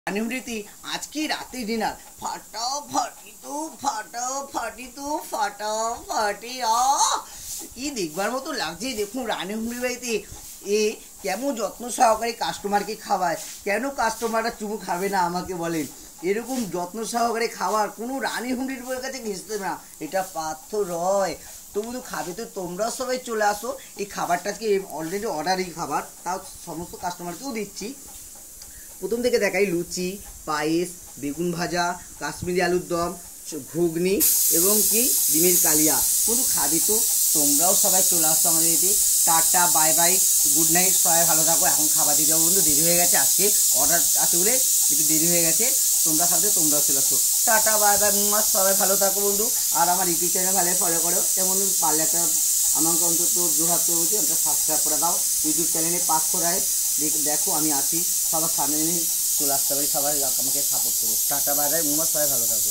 রানিহুডিতে আজকে রাতে ডিনার ফাটাফাটি কি দেখবার মতো লাগছে। দেখুন রানিহুডির বাড়িতে এ কেমন যত্ন সহকারে কাস্টমারকে খাওয়ায়। কেন কাস্টমাররা চুমু খাবে না আমাকে বলেন। এরকম যত্ন সহকারে খাওয়ার কোনো রানিহুডির বইয়ের কাছে ঘেঁচতে না। এটা পার্থ রয়। তবু তো খাবে তো তোমরাও সবাই চলে আসো। এই খাবারটাকে অলরেডি অর্ডারই খাবার, তাও সমস্ত কাস্টমারকেও দিচ্ছি। প্রথম থেকে দেখাই লুচি, পায়েস, বেগুন ভাজা, কাশ্মীরি আলুর দম, ঘুগনি এবং কি ডিমের কালিয়া। কিন্তু খাবি তো তোমরাও সবাই চলে আসতো আমাদের এতে। Tata, bye bye, good night, সবাই ভালো থাকো। এখন খাবার দিতে যাবো বন্ধু, দেরি হয়ে গেছে। আজকে অর্ডার আছে বলে একটু দেরি হয়ে গেছে। তোমরা খাবে তোমরাও চলে আসো। টাটা, বাই বাই, সবাই ভালো থাকো বন্ধু। আর আমার ইউটিউব চ্যানেল ভালো ফলো করো। তেমন পারলে একটা আমাকে অন্তত জোরহাত করে বলছি, একটা সাবস্ক্রাইব করে দাও ইউটিউব চ্যানেলে পার্থ রায়। দেখো আমি আছি, সবার সামনে চলে আসতে পারি। সবাই আমাকে সাপোর্ট করো। টাটা, বাই বাই, সবাই ভালো থাকো।